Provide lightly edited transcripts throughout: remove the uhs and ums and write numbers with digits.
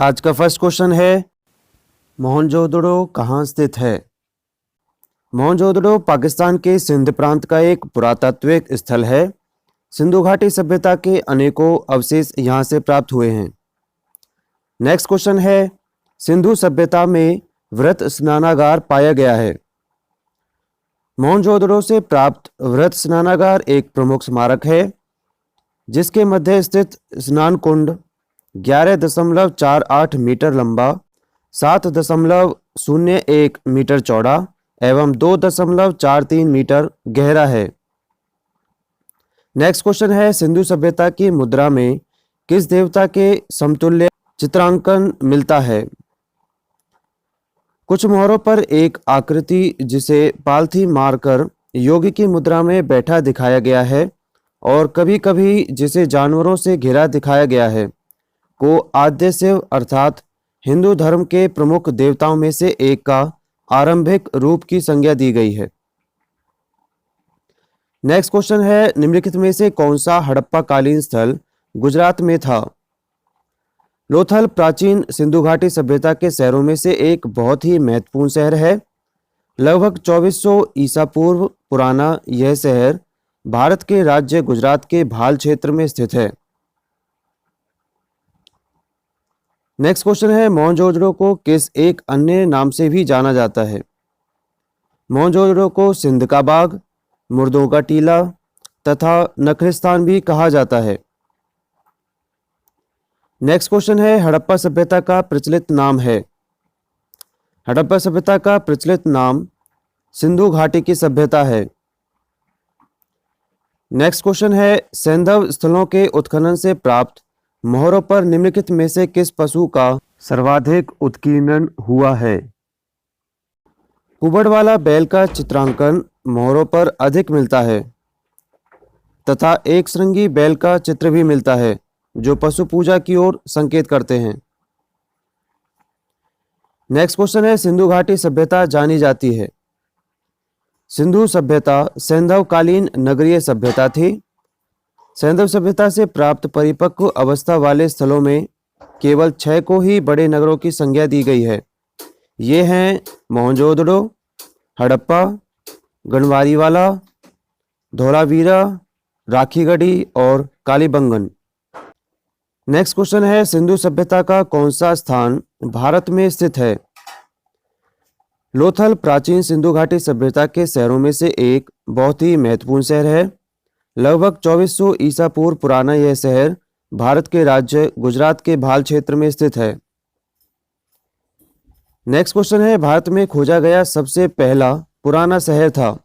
आज का first question है, मोहनजोदड़ो कहाँ स्थित है? मोहनजोदड़ो पाकिस्तान के सिंध प्रांत का एक पुरातात्विक स्थल है। सिंधु घाटी सभ्यता के अनेकों अवशेष यहाँ से प्राप्त हुए हैं। नेक्स्ट क्वेश्चन है, सिंधु सभ्यता में वृत्त स्नानागार पाया गया है। मोहनजोदड़ो से प्राप्त वृत्त स्नानागार एक प्रमुख स्मारक है, जिसके मध्य स्थित स्नान कुंड 11.48 मीटर लंबा, 7.01 मीटर चौड़ा एवं 2.43 मीटर गहरा है। नेक्स्ट क्वेश्चन है, सिंधु सभ्यता की मुद्रा में किस देवता के समतुल्य चित्रांकन मिलता है? कुछ मोहरों पर एक आकृति जिसे पालथी मारकर योगी की मुद्रा में बैठा दिखाया गया है और कभी-कभी जिसे जानवरों से घिरा दिखाया गया है को आद्य शिव अर्थात हिंदू धर्म के प्रमुख देवताओं में से एक का आरंभिक रूप की संज्ञा दी गई है। नेक्स्ट क्वेश्चन है, निम्नलिखित में से कौन सा हड़प्पा कालीन स्थल गुजरात में था? लोथल प्राचीन सिंधु घाटी सभ्यता के शहरों में से एक बहुत ही महत्वपूर्ण शहर है। लगभग 2400 ईसा पूर्व पुराना यह शहर भारत के राज्य गुजरात के भाल क्षेत्र में स्थित है। नेक्स्ट क्वेश्चन है, मोहनजोदड़ो को किस एक अन्य नाम से भी जाना जाता है? मोहनजोदड़ो को सिंध का बाग, मुर्दों का टीला तथा नखरिस्तान भी कहा जाता है। नेक्स्ट क्वेश्चन है, हड़प्पा सभ्यता का प्रचलित नाम है। हड़प्पा सभ्यता का प्रचलित नाम सिंधु घाटी की सभ्यता है। नेक्स्ट क्वेश्चन है, सैंधव स्थलों के उत्खनन से प्राप्त मोहरों पर निम्नलिखित में से किस पशु का सर्वाधिक उत्कीर्णन हुआ है? कुबड़ वाला बैल का चित्रांकन मोहरों पर अधिक मिलता है तथा एक श्रृंगी बैल का चित्र भी मिलता है जो पशु पूजा की ओर संकेत करते हैं। नेक्स्ट क्वेश्चन है, सिंधु घाटी सभ्यता जानी जाती है। सिंधु सभ्यता सैंधव कालीन नगरीय सभ्यता थी। सैंधव सभ्यता से प्राप्त परिपक्व अवस्था वाले स्थलों में केवल 6 को ही बड़े नगरों की संज्ञा दी गई है। ये हैं मोहनजोदड़ो, हड़प्पा, गढ़वारीवाला, धोलावीरा, राखीगढ़ी और कालीबंगन। नेक्स्ट क्वेश्चन है, सिंधु सभ्यता का कौन सा स्थान भारत में स्थित है? लोथल प्राचीन सिंधु घाटी सभ्यता के शहरों में से एक बहुत ही महत्वपूर्ण शहर है। लगभग 2400 ईसा पूर्व पुराना यह शहर भारत के राज्य गुजरात के भाल क्षेत्र में स्थित है। नेक्स्ट क्वेश्चन है, भारत में खोजा गया सबसे पहला पुराना शहर था।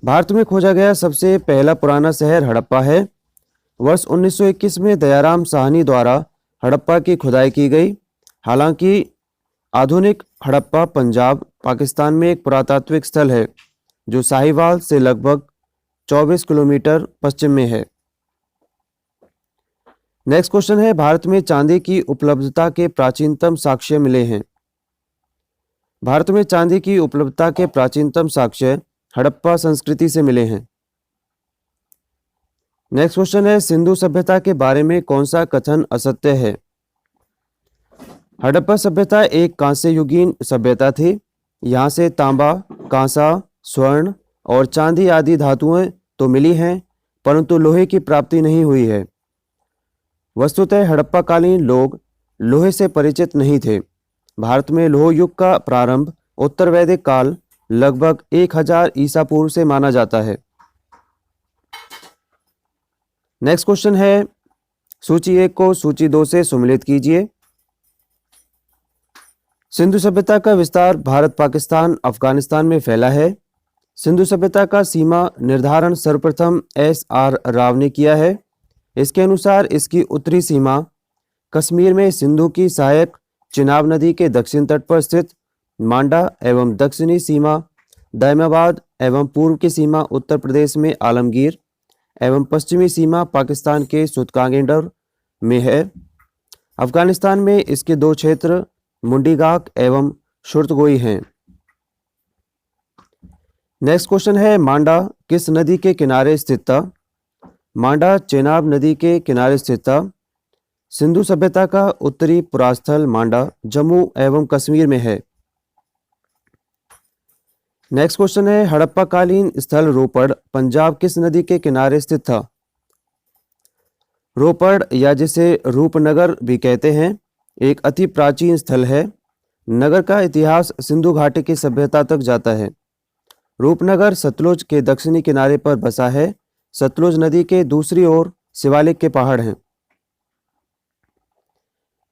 भारत में खोजा गया सबसे पहला पुराना शहर हड़प्पा है। वर्ष 1921 में दयाराम साहनी द्वारा हड़प्पा की खुदाई की गई। हालांकि आधुनिक हड़प्पा पंजाब पाकिस्तान में एक पुरातात्विक स्थल है जो साहिवाल से लगभग 24 किलोमीटर पश्चिम में है। नेक्स्ट क्वेश्चन है, भारत में चांदी की उपलब्धता के प्राचीनतम साक्ष्य मिले हैं। भारत में चांदी की उपलब्धता के प्राचीनतम साक्ष्य हड़प्पा संस्कृति से मिले हैं। नेक्स्ट क्वेश्चन है, सिंधु सभ्यता के बारे में कौन सा कथन असत्य है? हड़प्पा सभ्यता एक कांस्य युगीन सभ्यता थी। यहाँ से तांबा, कांसा, स्वर्ण और चांदी आदि धातुएं तो मिली हैं, परंतु लोहे की प्राप्ति नहीं हुई है। वस्तुतः हड़प्पा कालीन लोग लोहे से परिचित नहीं थे। भारत में लोह युग का प्रारंभ उत्तर वैदिक काल लगभग 1000 ईसा पूर्व से माना जाता है। नेक्स्ट क्वेश्चन है, सूची 1 को सूची 2 से सुमेलित कीजिए। सिंधु सभ्यता का विस्तार भारत, पाकिस्तान, अफगानिस्तान में फैला है। सिंधु सभ्यता का सीमा निर्धारण सर्वप्रथम S.R. राव ने किया है। इसके अनुसार इसकी उत्तरी सीमा कश्मीर में सिंधु की सहायक चिनाब नदी के दक्षिण तट पर स्थित मांडा एवं दक्षिणी सीमा दैमाबाद एवं पूर्व की सीमा उत्तर प्रदेश में आलमगीर एवं पश्चिमी सीमा पाकिस्तान के सुतकागेंडर में है। अफगानिस्तान में इसके 2 क्षेत्र मुंडीगाक एवं शुर्तगोई हैं। नेक्स्ट क्वेश्चन है, मांडा किस नदी के किनारे स्थित था? मांडा चेनाब नदी के किनारे स्थित था। सिंधु सभ्यता का उत्तरी पुरास्थल मांडा जम्मू एवं कश्मीर में है। नेक्स्ट क्वेश्चन है, हड़प्पा कालीन स्थल रोपड़ पंजाब किस नदी के किनारे स्थित था? रोपड़ या जिसे रूपनगर भी कहते हैं एक अति प्राचीन स्थल है। नगर का इतिहास सिंधु घाटी की सभ्यता तक जाता है। रूपनगर सतलुज के दक्षिणी किनारे पर बसा है। सतलुज नदी के दूसरी ओर शिवालिक के पहाड़ हैं।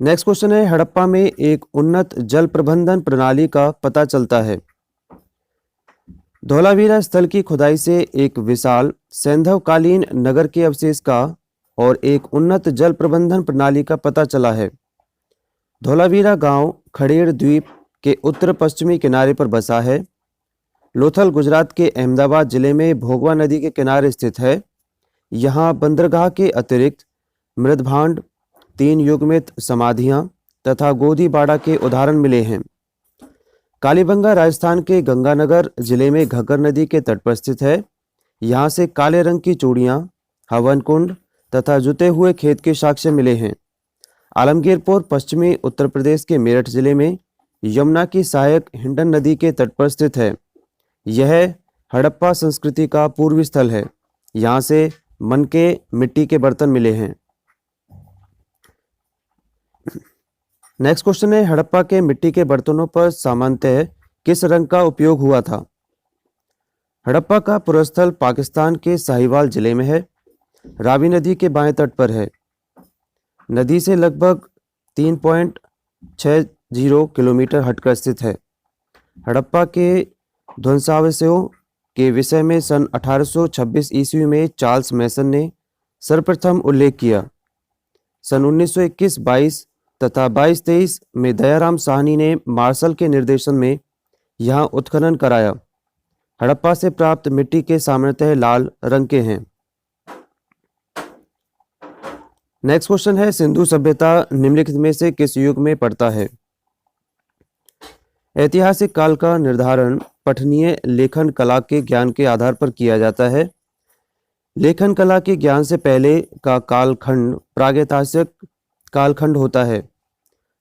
नेक्स्ट क्वेश्चन है, हड़प्पा में एक उन्नत जल प्रबंधन प्रणाली का पता चलता है। धौलावीरा स्थल की खुदाई से एक विशाल सैंधवकालीन नगर के अवशेष का और एक उन्नत जल प्रबंधन प्रणाली का पता चला है। धौलावीरा गांव खड़ेर द्वीप के उत्तर पश्चिमी किनारे पर बसा है। लोथल गुजरात के अहमदाबाद जिले में भोगवा नदी के किनारे स्थित है। यहाँ बंदरगाह के अतिरिक्त मृदभांड, 3 युग्मित समाधियाँ तथा गोदीबाड़ा के उदाहरण मिले हैं। कालीबंगा राजस्थान के गंगानगर जिले में घग्गर नदी के तट पर स्थित है। यहाँ से काले रंग की चूड़ियाँ, हवन कुंड तथा जुते हुए खेत के साक्ष्य मिले हैं। आलमगीरपुर पश्चिमी उत्तर प्रदेश के मेरठ जिले में यमुना की सहायक हिंडन नदी के तट पर स्थित है। यह हड़प्पा संस्कृति का पूर्वी स्थल है। यहाँ से मनके मिट्टी के बर्तन मिले हैं। नेक्स्ट क्वेश्चन है, हड़प्पा के मिट्टी के बर्तनों पर सामान्यतः किस रंग का उपयोग हुआ था? हड़प्पा का पुरस्थल पाकिस्तान के साहिवाल जिले में है। रावी नदी के बाएं तट पर है। नदी से लगभग 3.60 किलोमीटर हटकर स्थित है। हड़प्पा के ध्वंसावशेषों के विषय में सन 1826 ईस्वी में चार्ल्स मैसन ने सर्वप्रथम उल्लेख किया। सन 1921-22 तथा 22-23 में दयाराम साहनी ने मार्शल के निर्देशन में यहाँ उत्खनन कराया। हड़प्पा से प्राप्त मिट्टी के सामान्यतः लाल रंग के हैं। नेक्स्ट क्वेश्चन है, सिंधु सभ्यता निम्नलिखित में से किस युग में पड़ता है? ऐतिहासिक काल का निर्धारण पठनीय लेखन कला के ज्ञान के आधार पर किया जाता है। लेखन कला के ज्ञान से पहले का कालखंड प्रागैतिहासिक कालखंड होता है।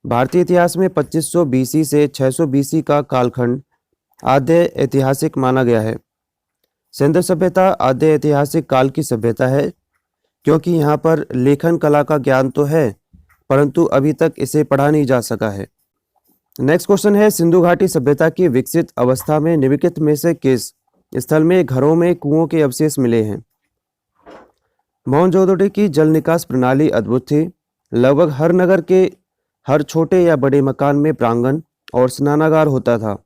भारतीय इतिहास में 2500 बीसी से 600 बीसी का कालखंड आद्य ऐतिहासिक माना गया है। सिंधु सभ्यता आद्य ऐतिहासिक काल की सभ्यता है क्योंकि यहाँ पर लेखन कला का ज्ञान तो है परंतु अभी तक इसे पढ़ा नहीं जा सका है। नेक्स्ट क्वेश्चन है, सिंधु घाटी सभ्यता की विकसित अवस्था में निम्नलिखित में से किस स्थल में घरों में कुओं के अवशेष मिले हैं? मोहनजोदड़ो की जल निकास प्रणाली अद्भुत थी। लगभग हर नगर के हर छोटे या बड़े मकान में प्रांगण और स्नानागार होता था।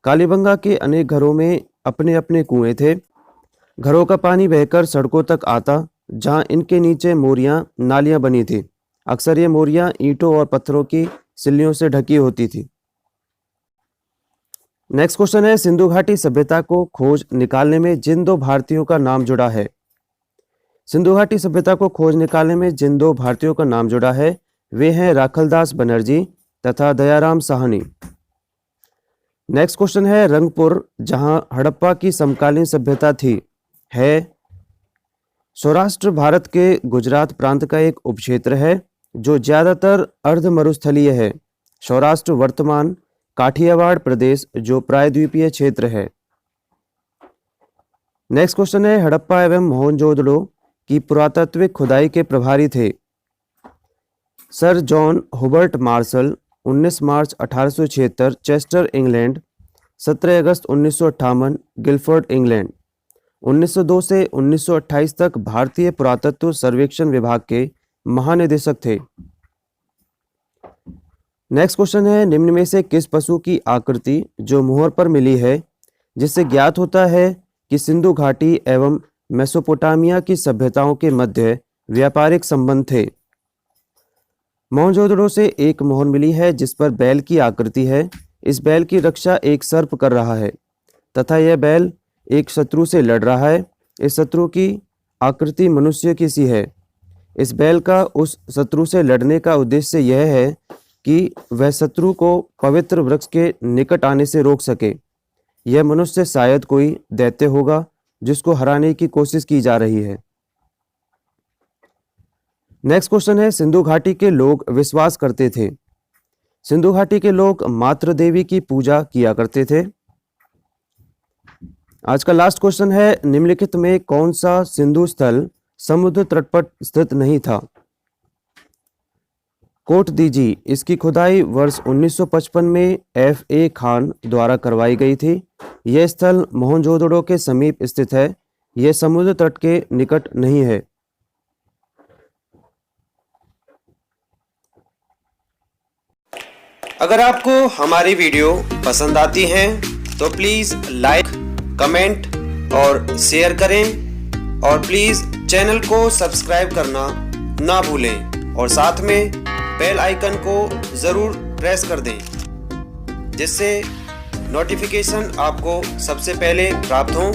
कालीबंगा के अनेक घरों में अपने अपने कुएं थे। घरों का पानी बहकर सड़कों तक आता जहां इनके नीचे मोरियां नालियां बनी थी। अक्सर ये मोरियां ईंटों और पत्थरों की सिल्लियों से ढकी होती थी। नेक्स्ट क्वेश्चन है, सिंधु घाटी सभ्यता को खोज निकालने में जिन 2 भारतीयों का नाम जुड़ा है? सिंधु घाटी सभ्यता को खोज निकालने में जिन 2 भारतीयों का नाम जुड़ा है वे हैं राखलदास बनर्जी तथा दयाराम साहनी। नेक्स्ट क्वेश्चन है, रंगपुर जहां हड़प्पा की समकालीन सभ्यता थी है सौराष्ट्र भारत के गुजरात प्रांत का एक उपक्षेत्र है जो ज्यादातर अर्ध मरुस्थलीय है। सौराष्ट्र वर्तमान काठियावाड़ प्रदेश जो प्रायद्वीपीय क्षेत्र है। नेक्स्ट क्वेश्चन है, हड़प्पा एवं मोहनजोदड़ो की पुरातात्विक खुदाई के प्रभारी थे सर जॉन हुबर्ट मार्शल। 19 मार्च 1876 चेस्टर इंग्लैंड। 17 अगस्त 1958 गिलफोर्ड इंग्लैंड। 1902 से 1928 तक भारतीय पुरातत्व सर्वेक्षण विभाग के महानिदेशक थे। नेक्स्ट क्वेश्चन है, निम्न में से किस पशु की आकृति जो मुहर पर मिली है जिससे ज्ञात होता है कि सिंधु घाटी एवं मेसोपोटामिया की सभ्यताओं के मध्य व्यापारिक संबंध थे? मोहनजोदड़ो से एक मोहर मिली है जिस पर बैल की आकृति है। इस बैल की रक्षा एक सर्प कर रहा है तथा यह बैल एक शत्रु से लड़ रहा है। इस शत्रु की आकृति मनुष्य की सी है। इस बैल का उस शत्रु से लड़ने का उद्देश्य यह है कि वह शत्रु को पवित्र वृक्ष के निकट आने से रोक सके। यह मनुष्य शायद कोई दैत्य होगा जिसको हराने की कोशिश की जा रही है। नेक्स्ट क्वेश्चन है, सिंधु घाटी के लोग विश्वास करते थे। सिंधु घाटी के लोग मातृ देवी की पूजा किया करते थे। आज का लास्ट क्वेश्चन है, निम्नलिखित में कौन सा सिंधु स्थल समुद्र तट पर स्थित नहीं था? कोट दीजी, इसकी खुदाई वर्ष 1955 में F.A. खान द्वारा करवाई गई थी। यह स्थल मोहनजोदड़ो के समीप स्थित है। यह समुद्र तट के निकट नहीं है। अगर आपको हमारी वीडियो पसंद आती है तो प्लीज़ लाइक, कमेंट और शेयर करें और प्लीज़ चैनल को सब्सक्राइब करना ना भूलें और साथ में बेल आइकन को ज़रूर प्रेस कर दें, जिससे नोटिफिकेशन आपको सबसे पहले प्राप्त हो